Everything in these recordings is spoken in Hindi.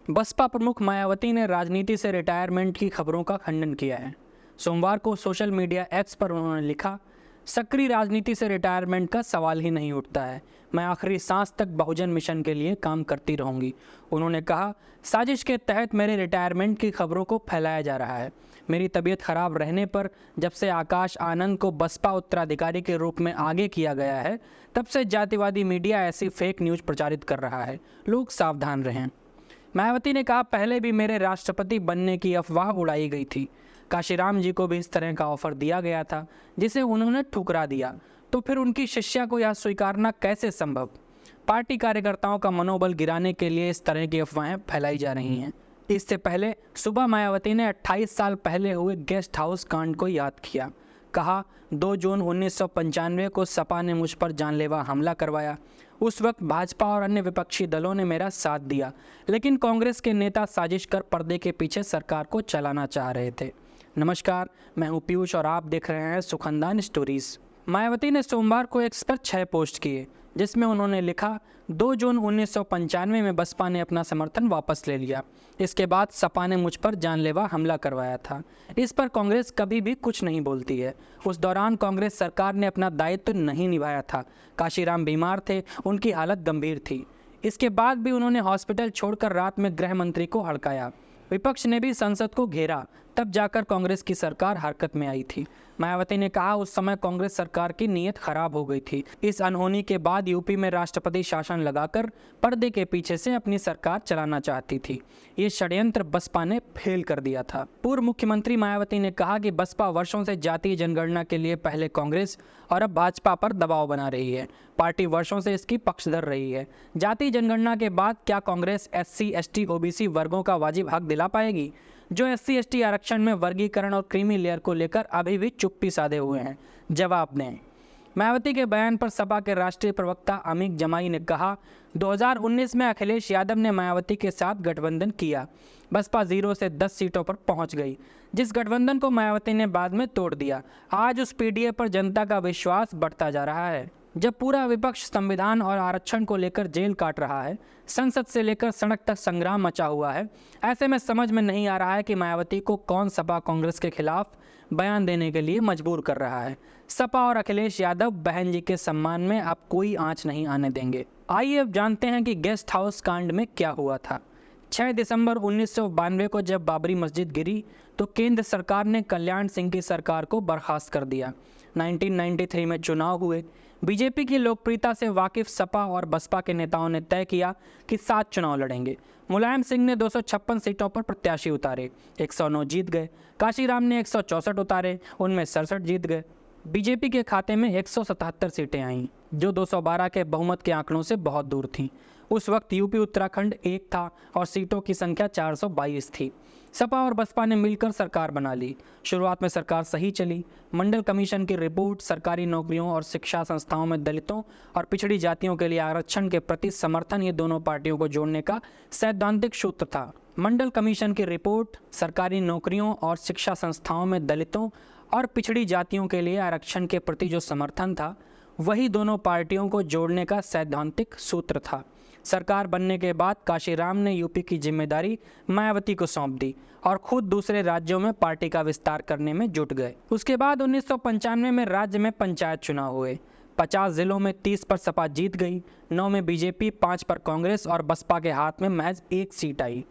बसपा प्रमुख मायावती ने राजनीति से रिटायरमेंट की खबरों का खंडन किया है। सोमवार को सोशल मीडिया एक्स पर उन्होंने लिखा, सक्रिय राजनीति से रिटायरमेंट का सवाल ही नहीं उठता है। मैं आखिरी सांस तक बहुजन मिशन के लिए काम करती रहूंगी। उन्होंने कहा, साजिश के तहत मेरे रिटायरमेंट की खबरों को फैलाया जा रहा है। मेरी तबीयत खराब रहने पर जब से आकाश आनंद को बसपा उत्तराधिकारी के रूप में आगे किया गया है, तब से जातिवादी मीडिया ऐसी फेक न्यूज़ प्रचारित कर रहा है। लोग सावधान रहें। मायावती ने कहा, पहले भी मेरे राष्ट्रपति बनने की अफवाह उड़ाई गई थी। काशीराम जी को भी इस तरह का ऑफर दिया गया था, जिसे उन्होंने ठुकरा दिया। तो फिर उनकी शिष्या को यह स्वीकारना कैसे संभव? पार्टी कार्यकर्ताओं का मनोबल गिराने के लिए इस तरह की अफवाहें फैलाई जा रही हैं। इससे पहले सुबह मायावती ने 28 साल पहले हुए गेस्ट हाउस कांड को याद किया। कहा, 2 जून 1995 को सपा ने मुझ पर जानलेवा हमला करवाया। उस वक्त भाजपा और अन्य विपक्षी दलों ने मेरा साथ दिया, लेकिन कांग्रेस के नेता साजिश कर पर्दे के पीछे सरकार को चलाना चाह रहे थे। नमस्कार, मैं हूं पीयूष और आप देख रहे हैं सुखनदान स्टोरीज। मायावती ने सोमवार को एक्स पर 6 पोस्ट किए, जिसमें उन्होंने लिखा, 2 जून 1995 में बसपा ने अपना समर्थन वापस ले लिया। इसके बाद सपा ने मुझ पर जानलेवा हमला करवाया था। इस पर कांग्रेस कभी भी कुछ नहीं बोलती है। उस दौरान कांग्रेस सरकार ने अपना दायित्व नहीं निभाया था। काशीराम बीमार थे, उनकी हालत गंभीर थी। इसके बाद भी उन्होंने हॉस्पिटल छोड़कर रात में गृह मंत्री को हड़काया। विपक्ष ने भी संसद को घेरा, तब जाकर कांग्रेस की सरकार हरकत में आई थी। मायावती ने कहा, उस समय कांग्रेस सरकार की नीयत खराब हो गई थी। इस अनहोनी के बाद यूपी में राष्ट्रपति शासन लगाकर पर्दे के पीछे से अपनी सरकार चलाना चाहती थी। ये षड्यंत्र बसपा ने फेल कर दिया था। पूर्व मुख्यमंत्री मायावती ने कहा कि बसपा वर्षों से जातीय जनगणना के लिए पहले कांग्रेस और अब भाजपा पर दबाव बना रही है। पार्टी वर्षों से इसकी पक्षधर रही है। जातीय जनगणना के बाद क्या कांग्रेस SC, ST, OBC वर्गों का वाजिब हक दिला पाएगी, जो SC, ST आरक्षण में वर्गीकरण और क्रीमी लेयर को लेकर अभी भी चुप्पी साधे हुए हैं? जवाब दें। मायावती के बयान पर सपा के राष्ट्रीय प्रवक्ता अमीक जमाई ने कहा, 2019 में अखिलेश यादव ने मायावती के साथ गठबंधन किया। बसपा 0 से 10 सीटों पर पहुंच गई, जिस गठबंधन को मायावती ने बाद में तोड़ दिया। आज उस PDA पर जनता का विश्वास बढ़ता जा रहा है। जब पूरा विपक्ष संविधान और आरक्षण को लेकर जेल काट रहा है, संसद से लेकर सड़क तक संग्राम मचा हुआ है, ऐसे में समझ में नहीं आ रहा है कि मायावती को कौन सपा कांग्रेस के खिलाफ बयान देने के लिए मजबूर कर रहा है। सपा और अखिलेश यादव बहन जी के सम्मान में अब कोई आंच नहीं आने देंगे। आइए अब जानते हैं कि गेस्ट हाउस कांड में क्या हुआ था। 6 दिसंबर 1992 को जब बाबरी मस्जिद गिरी तो केंद्र सरकार ने कल्याण सिंह की सरकार को बर्खास्त कर दिया। 1993 में चुनाव हुए। बीजेपी की लोकप्रियता से वाकिफ सपा और बसपा के नेताओं ने तय किया कि 7 चुनाव लड़ेंगे। मुलायम सिंह ने 256 सीटों पर प्रत्याशी उतारे, 109 जीत गए। काशीराम ने 164 उतारे, उनमें 67 जीत गए। बीजेपी के खाते में 177 सीटें आईं, जो 212 के बहुमत के आंकड़ों से बहुत दूर थीं। उस वक्त यूपी उत्तराखंड एक था और सीटों की संख्या 422 थी। सपा और बसपा ने मिलकर सरकार बना ली। शुरुआत में सरकार सही चली। मंडल कमीशन की रिपोर्ट सरकारी नौकरियों और शिक्षा संस्थाओं में दलितों और पिछड़ी जातियों के लिए आरक्षण के प्रति समर्थन ये दोनों पार्टियों को जोड़ने का सैद्धांतिक सूत्र था। मंडल कमीशन की रिपोर्ट सरकारी नौकरियों और शिक्षा संस्थाओं में दलितों और पिछड़ी जातियों के लिए आरक्षण के प्रति जो समर्थन था, वही दोनों पार्टियों को जोड़ने का सैद्धांतिक सूत्र था। सरकार बनने के बाद काशीराम ने यूपी की जिम्मेदारी मायावती को सौंप दी और खुद दूसरे राज्यों में पार्टी का विस्तार करने में जुट गए। उसके बाद 1995 में राज्य में पंचायत चुनाव हुए। 50 जिलों में 30 पर सपा जीत गई, 9 में बीजेपी, 5 पर कांग्रेस और बसपा के हाथ में महज 1 सीट आई।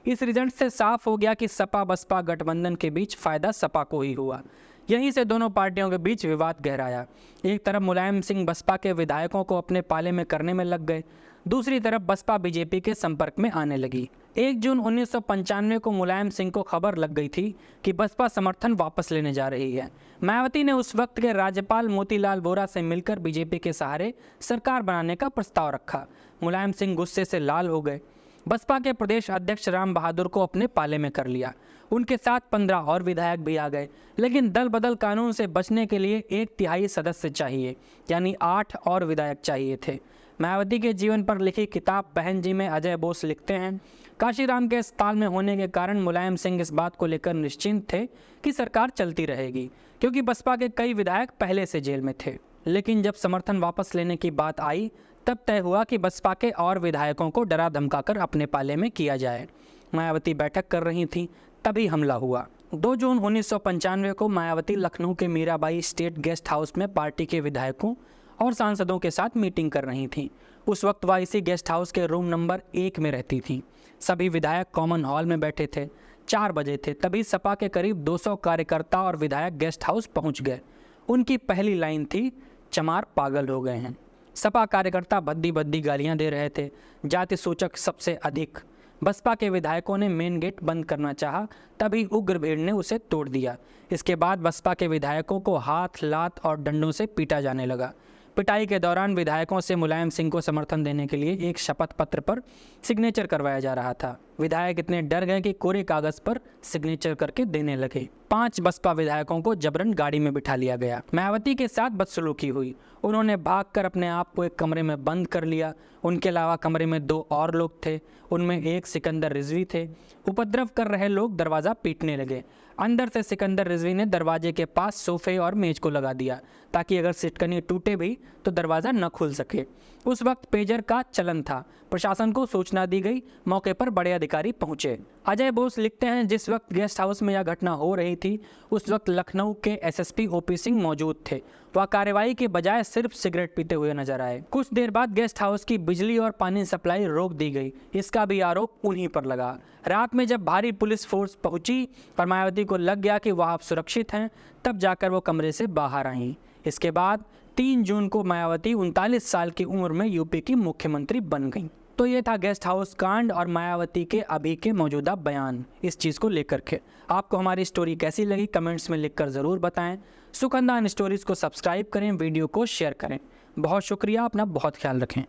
इस रिजल्ट से साफ हो गया कि सपा बसपा गठबंधन के बीच फायदा सपा को ही हुआ। यहीं से दोनों पार्टियों के बीच विवाद गहराया। एक तरफ मुलायम सिंह बसपा के विधायकों को अपने पाले में करने में लग गए, दूसरी तरफ बसपा बीजेपी के संपर्क में आने लगी। 1 जून 1995 को मुलायम सिंह को खबर लग गई थी कि बसपा समर्थन वापस लेने जा रही है। मायावती ने उस वक्त के राज्यपाल मोतीलाल वोरा से मिलकर बीजेपी के सहारे सरकार बनाने का प्रस्ताव रखा। मुलायम सिंह गुस्से से लाल हो गए। बसपा के प्रदेश अध्यक्ष राम बहादुर को अपने पाले में कर लिया। उनके साथ 15 और विधायक भी आ गए, लेकिन दल बदल कानून से बचने के लिए 1/3 सदस्य चाहिए, यानी 8 और विधायक चाहिए थे। मायावती के जीवन पर लिखी किताब बहन जी में अजय बोस लिखते हैं, काशीराम के अस्पताल में होने के कारण मुलायम सिंह इस बात को लेकर निश्चिंत थे कि सरकार चलती रहेगी, क्योंकि बसपा के कई विधायक पहले से जेल में थे। लेकिन जब समर्थन वापस लेने की बात आई, तब तय हुआ कि बसपा के और विधायकों को डरा धमकाकर अपने पाले में किया जाए। मायावती बैठक कर रही थी, तभी हमला हुआ। 2 जून 1995 को मायावती लखनऊ के मीराबाई स्टेट गेस्ट हाउस में पार्टी के विधायकों और सांसदों के साथ मीटिंग कर रही थीं। उस वक्त वह इसी गेस्ट हाउस के रूम नंबर 1 में रहती थीं। सभी विधायक कॉमन हॉल में बैठे थे। 4 बजे थे, तभी सपा के करीब 200 कार्यकर्ता और विधायक गेस्ट हाउस पहुंच गए। उनकी पहली लाइन थी, चमार पागल हो गए हैं। सपा कार्यकर्ता भद्दी भद्दी गालियां दे रहे थे, जाति सूचक सबसे अधिक। बसपा के विधायकों ने मेन गेट बंद करना चाहा, तभी उग्र भीड़ ने उसे तोड़ दिया। इसके बाद बसपा के विधायकों को हाथ, लात और डंडों से पीटा जाने लगा। पिटाई के दौरान विधायकों से मुलायम सिंह को समर्थन देने के लिए एक शपथ पत्र पर सिग्नेचर करवाया जा रहा था। विधायक इतने डर गए कि कोरे कागज पर सिग्नेचर करके देने लगे। 5 बसपा विधायकों को जबरन गाड़ी में बिठा लिया गया। मायावती के साथ बदसलूकी हुई। उन्होंने भागकर अपने आप को एक कमरे में बंद कर लिया। उनके अलावा कमरे में 2 और लोग थे, उनमें एक सिकंदर रिजवी थे। उपद्रव कर रहे लोग दरवाज़ा पीटने लगे। अंदर से सिकंदर रिजवी ने दरवाजे के पास सोफे और मेज को लगा दिया, ताकि अगर सिटकनी टूटे भी तो दरवाज़ा न खुल सके। उस वक्त पेजर का चलन था। प्रशासन को सूचना दी गई। मौके पर बड़े अधिकारी पहुंचे। अजय बोस लिखते हैं, जिस वक्त गेस्ट हाउस में यह घटना हो रही थी, उस वक्त लखनऊ के एसएसपी ओपी सिंह मौजूद थे। वह कार्रवाई के बजाय सिर्फ सिगरेट पीते हुए नजर आए। कुछ देर बाद गेस्ट हाउस की बिजली और पानी सप्लाई रोक दी गई। इसका भी आरोप उन्हीं पर लगा। रात में जब भारी पुलिस फोर्स पहुंची और मायावती को लग गया कि वह अब सुरक्षित हैं, तब जाकर वो कमरे से बाहर आईं। इसके बाद 3 जून को मायावती 39 साल की उम्र में यूपी की मुख्यमंत्री बन गईं। तो ये था गेस्ट हाउस कांड और मायावती के अभी के मौजूदा बयान इस चीज़ को लेकर के। आपको हमारी स्टोरी कैसी लगी कमेंट्स में लिखकर ज़रूर बताएं। सुखनदान स्टोरीज़ को सब्सक्राइब करें, वीडियो को शेयर करें। बहुत शुक्रिया, अपना बहुत ख्याल रखें।